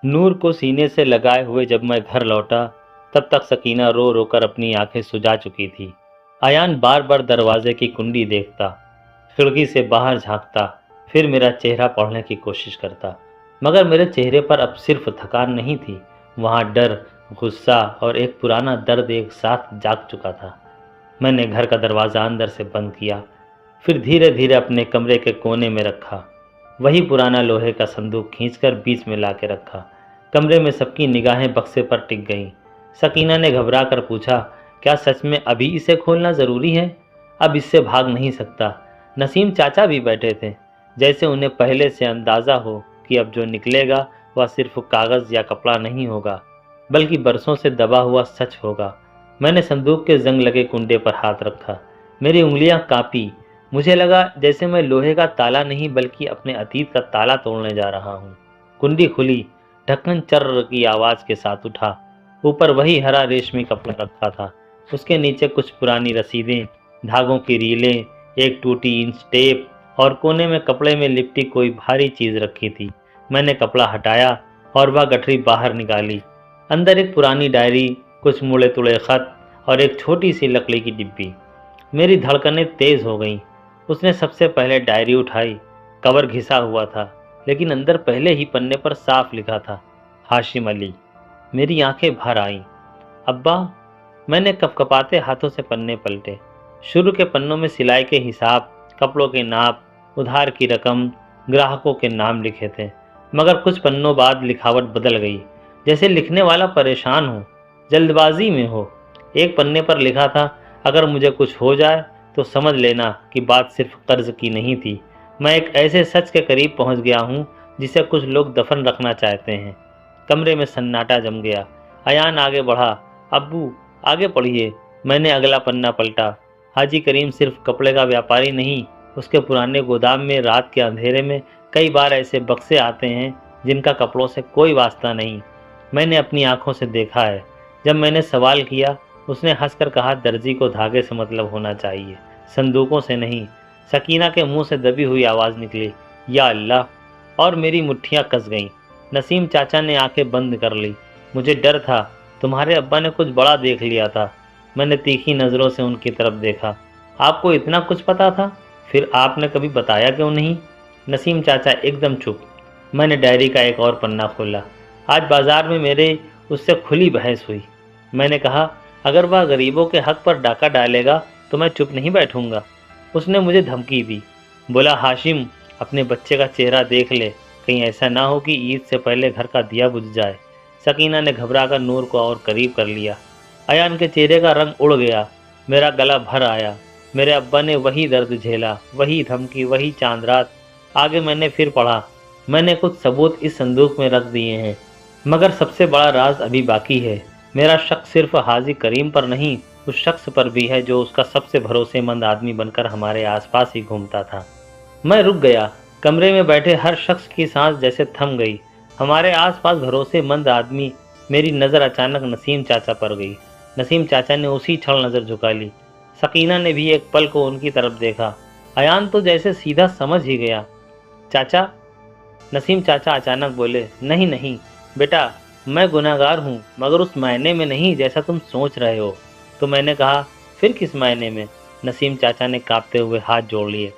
نور کو سینے سے لگائے ہوئے جب میں گھر لوٹا تب تک سکینہ رو رو کر اپنی آنکھیں سجا چکی تھی۔ ایان بار بار دروازے کی کنڈی دیکھتا، کھڑکی سے باہر جھانکتا، پھر میرا چہرہ پڑھنے کی کوشش کرتا، مگر میرے چہرے پر اب صرف تھکان نہیں تھی، وہاں ڈر، غصہ اور ایک پرانا درد ایک ساتھ جاگ چکا تھا۔ میں نے گھر کا دروازہ اندر سے بند کیا، پھر دھیرے دھیرے اپنے کمرے کے کونے میں رکھا، وہی پرانا لوہے کا صندوق کھینچ کر بیچ میں لا کے رکھا۔ کمرے میں سب کی نگاہیں بکسے پر ٹک گئیں۔ سکینہ نے گھبرا کر پوچھا، کیا سچ میں ابھی اسے کھولنا ضروری ہے؟ اب اس سے بھاگ نہیں سکتا۔ نسیم چاچا بھی بیٹھے تھے، جیسے انہیں پہلے سے اندازہ ہو کہ اب جو نکلے گا وہ صرف کاغذ یا کپڑا نہیں ہوگا، بلکہ برسوں سے دبا ہوا سچ ہوگا۔ میں نے صندوق کے زنگ لگے کنڈے پر ہاتھ رکھا، میری انگلیاں کانپی، مجھے لگا جیسے میں لوہے کا تالا نہیں بلکہ اپنے اتیت کا تالا توڑنے جا رہا ہوں۔ کنڈی کھلی، ڈھکن چر کی آواز کے ساتھ اٹھا، اوپر وہی ہرا ریشمی کپڑا رکھا تھا، اس کے نیچے کچھ پرانی رسیدیں، دھاگوں کی ریلیں، ایک ٹوٹی انچ ٹیپ اور کونے میں کپڑے میں لپٹی کوئی بھاری چیز رکھی تھی۔ میں نے کپڑا ہٹایا اور وہ گٹھری باہر نکالی، اندر ایک پرانی ڈائری، کچھ مڑے تڑے خط اور ایک چھوٹی سی لکڑی کی ڈبی۔ میری دھڑکنیں تیز ہو گئیں۔ اس نے سب سے پہلے ڈائری اٹھائی، کور گھسا ہوا تھا لیکن اندر پہلے ہی پنے پر صاف لکھا تھا، ہاشم علی۔ میری آنکھیں بھر آئیں۔ ابا! میں نے کپکپاتے ہاتھوں سے پنے پلٹے۔ شروع کے پنوں میں سلائی کے حساب، کپڑوں کے ناپ، ادھار کی رقم، گراہکوں کے نام لکھے تھے، مگر کچھ پنوں بعد لکھاوٹ بدل گئی، جیسے لکھنے والا پریشان ہو، جلد بازی میں ہو۔ ایک پنے پر لکھا تھا، اگر مجھے کچھ ہو جائے تو سمجھ لینا کہ بات صرف قرض کی نہیں تھی، میں ایک ایسے سچ کے قریب پہنچ گیا ہوں جسے کچھ لوگ دفن رکھنا چاہتے ہیں۔ کمرے میں سناٹا جم گیا۔ ایان آگے بڑھا، ابو آگے پڑھیے۔ میں نے اگلا پنا پلٹا۔ حاجی کریم صرف کپڑے کا ویاپاری نہیں، اس کے پرانے گودام میں رات کے اندھیرے میں کئی بار ایسے بکسے آتے ہیں جن کا کپڑوں سے کوئی واسطہ نہیں۔ میں نے اپنی آنکھوں سے دیکھا ہے۔ جب میں نے سوال کیا، اس نے ہنس کر کہا، درزی کو دھاگے سے مطلب ہونا چاہیے، صندوقوں سے نہیں۔ سکینہ کے منہ سے دبی ہوئی آواز نکلی، یا اللہ! اور میری مٹھیاں کس گئیں۔ نسیم چاچا نے آنکھیں بند کر لی۔ مجھے ڈر تھا، تمہارے ابا نے کچھ بڑا دیکھ لیا تھا۔ میں نے تیکھی نظروں سے ان کی طرف دیکھا۔ آپ کو اتنا کچھ پتا تھا؟ پھر آپ نے کبھی بتایا کیوں نہیں؟ نسیم چاچا ایک دم چپ۔ میں نے ڈائری کا ایک اور پنا کھولا۔ آج بازار میں میرے اس سے کھلی بحث ہوئی۔ میں نے کہا، اگر وہ غریبوں کے حق پر ڈاکہ ڈالے گا تو میں چپ نہیں بیٹھوں گا۔ اس نے مجھے دھمکی دی، بولا، ہاشم اپنے بچے کا چہرہ دیکھ لے، کہیں ایسا نہ ہو کہ عید سے پہلے گھر کا دیا بجھ جائے۔ سکینہ نے گھبرا کر نور کو اور قریب کر لیا۔ ایان کے چہرے کا رنگ اڑ گیا، میرا گلا بھر آیا۔ میرے ابا نے وہی درد جھیلا، وہی دھمکی، وہی چاند رات۔ آگے میں نے پھر پڑھا، میں نے کچھ ثبوت اس صندوق میں رکھ دیے ہیں، مگر سب سے بڑا راز ابھی باقی ہے۔ میرا شک صرف حاجی کریم پر نہیں، اس شخص پر بھی ہے جو اس کا سب سے بھروسے مند آدمی بن کر ہمارے آس پاس ہی گھومتا تھا۔ میں رک گیا۔ کمرے میں بیٹھے ہر شخص کی سانس جیسے تھم گئی۔ ہمارے آس پاس بھروسے مند آدمی، میری نظر اچانک نسیم چاچا پر گئی۔ نسیم چاچا نے اسی چھڑ نظر جھکا لی۔ سکینہ نے بھی ایک پل کو ان کی طرف دیکھا۔ ایان تو جیسے سیدھا سمجھ ہی گیا۔ چاچا! نسیم چاچا اچانک بولے، نہیں نہیں بیٹا، میں گناہگار ہوں، مگر اس معنی میں نہیں جیسا تم سوچ رہے ہو۔ تو میں نے کہا، پھر کس معنی میں؟ نسیم چاچا نے کانپتے ہوئے ہاتھ جوڑ لیے۔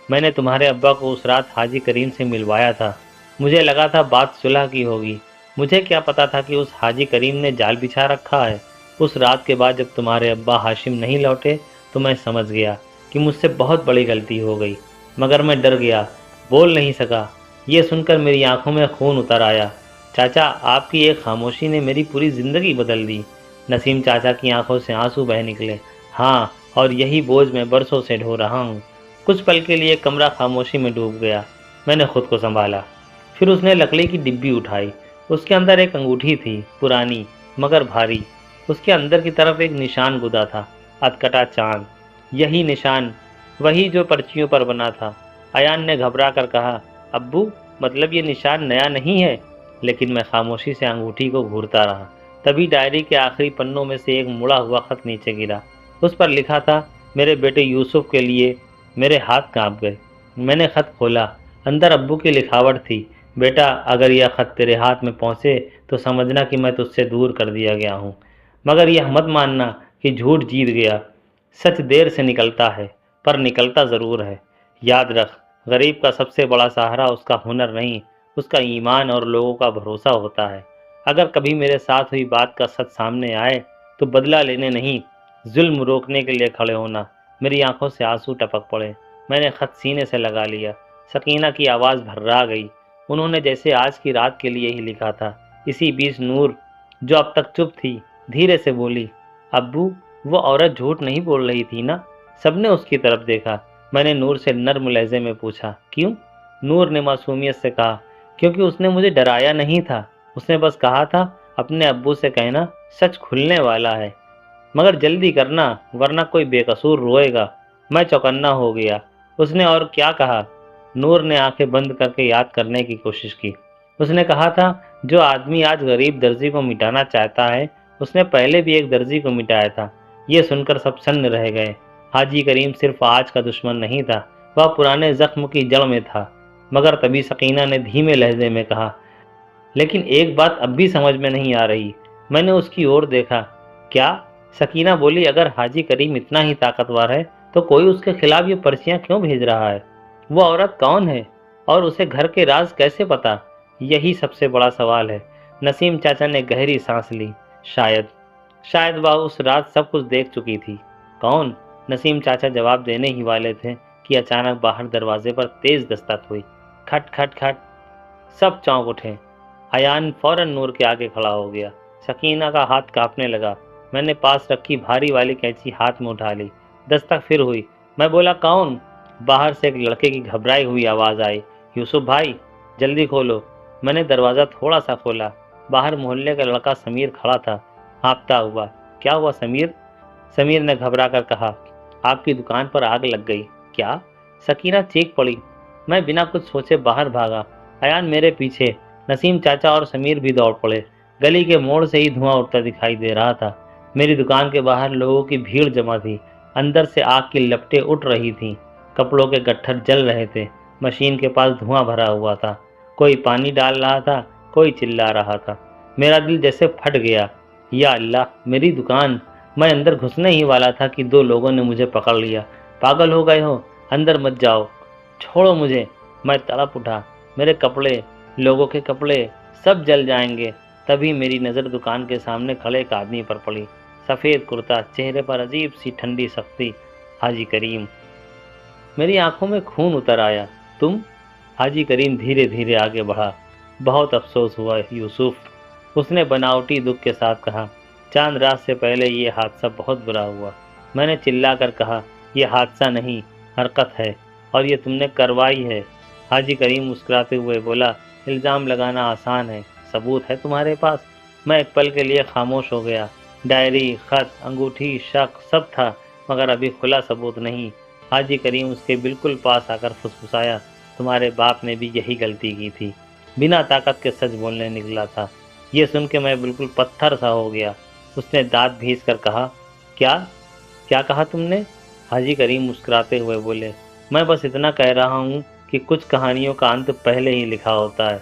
میں نے تمہارے ابا کو اس رات حاجی کریم سے ملوایا تھا۔ مجھے لگا تھا بات صلح کی ہوگی۔ مجھے کیا پتا تھا کہ اس حاجی کریم نے جال بچھا رکھا ہے۔ اس رات کے بعد جب تمہارے ابا ہاشم نہیں لوٹے تو میں سمجھ گیا کہ مجھ سے بہت بڑی غلطی ہو گئی، مگر میں ڈر گیا، بول نہیں سکا۔ یہ سن کر میری آنکھوں میں خون اتر آیا۔ چاچا، آپ کی ایک خاموشی نے میری پوری زندگی بدل دی۔ نسیم چاچا کی آنکھوں سے آنسو بہہ نکلے۔ ہاں، اور یہی بوجھ میں برسوں سے ڈھو رہا ہوں۔ کچھ پل کے لیے کمرہ خاموشی میں ڈوب گیا۔ میں نے خود کو سنبھالا۔ پھر اس نے لکڑی کی ڈبی اٹھائی۔ اس کے اندر ایک انگوٹھی تھی، پرانی مگر بھاری۔ اس کے اندر کی طرف ایک نشان گدا تھا، اتکٹا چاند۔ یہی نشان، وہی جو پرچیوں پر بنا تھا۔ ایان نے گھبرا کر کہا، ابو مطلب یہ نشان نیا نہیں ہے؟ لیکن میں خاموشی سے انگوٹھی کو گھورتا رہا۔ تبھی ڈائری کے آخری پنوں میں سے ایک مڑا ہوا خط نیچے گرا۔ اس پر لکھا تھا، میرے بیٹے یوسف کے لیے۔ میرے ہاتھ کانپ گئے۔ میں نے خط کھولا۔ اندر ابو کی لکھاوٹ تھی، بیٹا اگر یہ خط تیرے ہاتھ میں پہنچے تو سمجھنا کہ میں تجھ سے دور کر دیا گیا ہوں، مگر یہ مت ماننا کہ جھوٹ جیت گیا۔ سچ دیر سے نکلتا ہے پر نکلتا ضرور ہے۔ یاد رکھ، غریب کا سب سے بڑا سہارا اس کا ہنر نہیں، اس کا ایمان اور لوگوں کا بھروسہ ہوتا ہے۔ اگر کبھی میرے ساتھ ہوئی بات کا سچ سامنے آئے تو بدلہ لینے نہیں، ظلم روکنے کے لیے کھڑے ہونا۔ میری آنکھوں سے آنسو ٹپک پڑے، میں نے خط سینے سے لگا لیا۔ سکینہ کی آواز بھرا گئی، انہوں نے جیسے آج کی رات کے لیے ہی لکھا تھا۔ اسی بیچ نور، جو اب تک چپ تھی، دھیرے سے بولی، ابو وہ عورت جھوٹ نہیں بول رہی تھی نا؟ سب نے اس کی طرف دیکھا۔ میں نے نور سے نرم لہجے میں پوچھا، کیوں؟ نور نے معصومیت سے کہا، کیونکہ اس نے مجھے ڈرایا نہیں تھا، اس نے بس کہا تھا اپنے ابو سے کہنا سچ کھلنے والا ہے، مگر جلدی کرنا ورنہ کوئی بے قصور روئے گا۔ میں چوکنا ہو گیا۔ اس نے اور کیا کہا؟ نور نے آنکھیں بند کر کے یاد کرنے کی کوشش کی۔ اس نے کہا تھا جو آدمی آج غریب درزی کو مٹانا چاہتا ہے اس نے پہلے بھی ایک درزی کو مٹایا تھا۔ یہ سن کر سب سن رہ گئے۔ حاجی کریم صرف آج کا دشمن نہیں تھا، وہ پرانے زخم کی جڑ میں تھا۔ مگر تبھی سکینہ نے دھیمے لہجے میں کہا، لیکن ایک بات اب بھی سمجھ میں نہیں آ رہی۔ میں نے اس کی اور دیکھا۔ کیا؟ سکینہ بولی، اگر حاجی کریم اتنا ہی طاقتور ہے تو کوئی اس کے خلاف یہ پرچیاں کیوں بھیج رہا ہے؟ وہ عورت کون ہے اور اسے گھر کے راز کیسے پتا؟ یہی سب سے بڑا سوال ہے۔ نسیم چاچا نے گہری سانس لی۔ شاید وہ اس رات سب کچھ دیکھ چکی تھی۔ کون؟ نسیم چاچا جواب دینے ہی والے تھے کہ اچانک باہر دروازے پر تیز دستک ہوئی۔ کھٹ کھٹ کھٹ۔ سب چونک اٹھے۔ ایان فوراً نور کے آگے کھڑا ہو گیا۔ سکینہ کا ہاتھ کانپنے لگا۔ میں نے پاس رکھی بھاری والی کینچی ہاتھ میں اٹھا لی۔ دستک پھر ہوئی۔ میں بولا، کون؟ باہر سے ایک لڑکے کی گھبرائی ہوئی آواز آئی، یوسف بھائی جلدی کھولو۔ میں نے دروازہ تھوڑا سا کھولا۔ باہر محلے کا لڑکا سمیر کھڑا تھا، ہانپتا ہوا۔ کیا ہوا سمیر؟ سمیر نے گھبرا کر کہا، آپ کی دکان پر آگ لگ گئی۔ کیا؟ سکینہ چیخ پڑی۔ میں بنا کچھ سوچے باہر بھاگا۔ ایان میرے پیچھے، نسیم چاچا اور سمیر بھی دوڑ پڑے۔ گلی کے موڑ سے ہی دھواں اٹھتا دکھائی دے رہا تھا۔ میری دکان کے باہر لوگوں کی بھیڑ جمع تھی۔ اندر سے آگ کی لپٹیں اٹھ رہی تھیں، کپڑوں کے گٹھر جل رہے تھے، مشین کے پاس دھواں بھرا ہوا تھا، کوئی پانی ڈال رہا تھا، کوئی چلا رہا تھا۔ میرا دل جیسے پھٹ گیا۔ یا اللہ، میری دکان! میں اندر گھسنے ہی والا تھا کہ دو لوگوں نے مجھے پکڑ لیا۔ پاگل ہو گئے ہو؟ اندر مت جاؤ، چھوڑو مجھے۔ میں تڑپ اٹھا۔ میرے کپڑے، لوگوں کے کپڑے، سب جل جائیں گے۔ تبھی میری نظر دکان کے سامنے کھڑے ایک آدمی پر پڑی۔ سفید کرتا، چہرے پر عجیب سی ٹھنڈی سختی۔ حاجی کریم! میری آنکھوں میں خون اتر آیا۔ تم؟ حاجی کریم دھیرے دھیرے آگے بڑھا۔ بہت افسوس ہوا یوسف، اس نے بناوٹی دکھ کے ساتھ کہا۔ چاند رات سے پہلے یہ حادثہ بہت برا ہوا۔ میں نے چلا کر کہا، یہ حادثہ نہیں، حرکت ہے، اور یہ تم نے کروائی ہے۔ حاجی کریم مسکراتے ہوئے بولا، الزام لگانا آسان ہے، ثبوت ہے تمہارے پاس؟ میں ایک پل کے لیے خاموش ہو گیا۔ ڈائری، خط، انگوٹھی، شک، سب تھا، مگر ابھی کھلا ثبوت نہیں۔ حاجی کریم اس کے بالکل پاس آ کر پھسپھسایا، تمہارے باپ نے بھی یہی غلطی کی تھی، بنا طاقت کے سچ بولنے نکلا تھا۔ یہ سن کے میں بالکل پتھر سا ہو گیا۔ اس نے دانت بھیج کر کہا، کیا کہا تم نے؟ حاجی کریم مسکراتے ہوئے بولے، میں بس اتنا کہہ رہا ہوں کہ کچھ کہانیوں کا انت پہلے ہی لکھا ہوتا ہے۔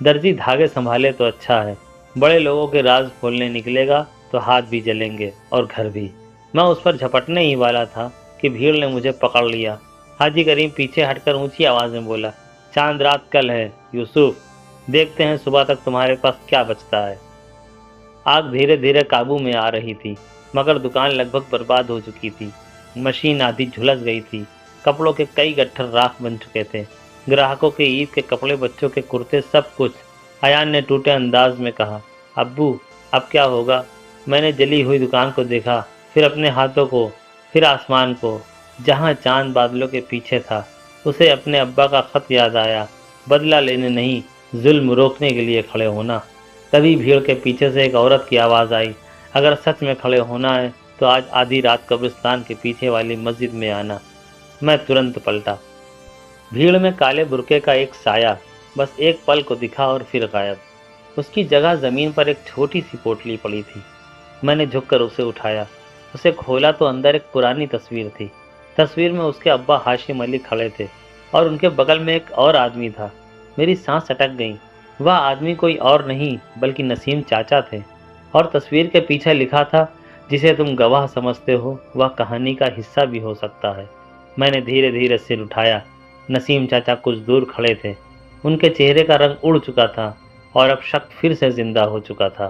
درزی دھاگے سنبھالے تو اچھا ہے، بڑے لوگوں کے راز کھولنے نکلے گا تو ہاتھ بھی جلیں گے اور گھر بھی۔ میں اس پر جھپٹنے ہی والا تھا کہ بھیڑ نے مجھے پکڑ لیا۔ حاجی کریم پیچھے ہٹ کر اونچی آواز میں بولا، چاند رات کل ہے یوسف، دیکھتے ہیں صبح تک تمہارے پاس کیا بچتا ہے۔ آگ دھیرے دھیرے قابو میں آ رہی تھی، مگر دکان لگ بھگ برباد ہو چکی تھی۔ مشین آدھی جھلس گئی تھی، کپڑوں کے کئی گٹھر راکھ بن چکے تھے، گراہکوں کے عید کے کپڑے، بچوں کے کرتے، سب کچھ۔ ایان نے ٹوٹے انداز میں کہا، ابو اب کیا ہوگا؟ میں نے جلی ہوئی دکان کو دیکھا، پھر اپنے ہاتھوں کو، پھر آسمان کو، جہاں چاند بادلوں کے پیچھے تھا۔ اسے اپنے ابا کا خط یاد آیا، بدلہ لینے نہیں، ظلم روکنے کے لیے کھڑے ہونا۔ تبھی بھیڑ کے پیچھے سے ایک عورت کی آواز آئی، اگر سچ میں کھڑے ہونا ہے تو آج آدھی رات قبرستان کے پیچھے والی مسجد میں آنا۔ میں ترنت پلٹا۔ بھیڑ میں کالے برقعے کا ایک سایہ بس ایک پل کو دکھا اور پھر غائب۔ اس کی جگہ زمین پر ایک چھوٹی سی پوٹلی پڑی تھی۔ میں نے جھک کر اسے اٹھایا، اسے کھولا تو اندر ایک پرانی تصویر تھی۔ تصویر میں اس کے ابا ہاشم علی کھڑے تھے اور ان کے بغل میں ایک اور آدمی تھا۔ میری سانس اٹک گئی۔ وہ آدمی کوئی اور نہیں بلکہ نسیم چاچا تھے، اور تصویر کے پیچھے لکھا تھا، جسے تم گواہ سمجھتے ہو وہ کہانی کا حصہ بھی ہو سکتا ہے۔ میں نے دھیرے دھیرے سر اٹھایا۔ نسیم چاچا کچھ دور کھڑے تھے۔ ان کے چہرے کا رنگ اڑ چکا تھا اور اب شک پھر سے زندہ ہو چکا تھا۔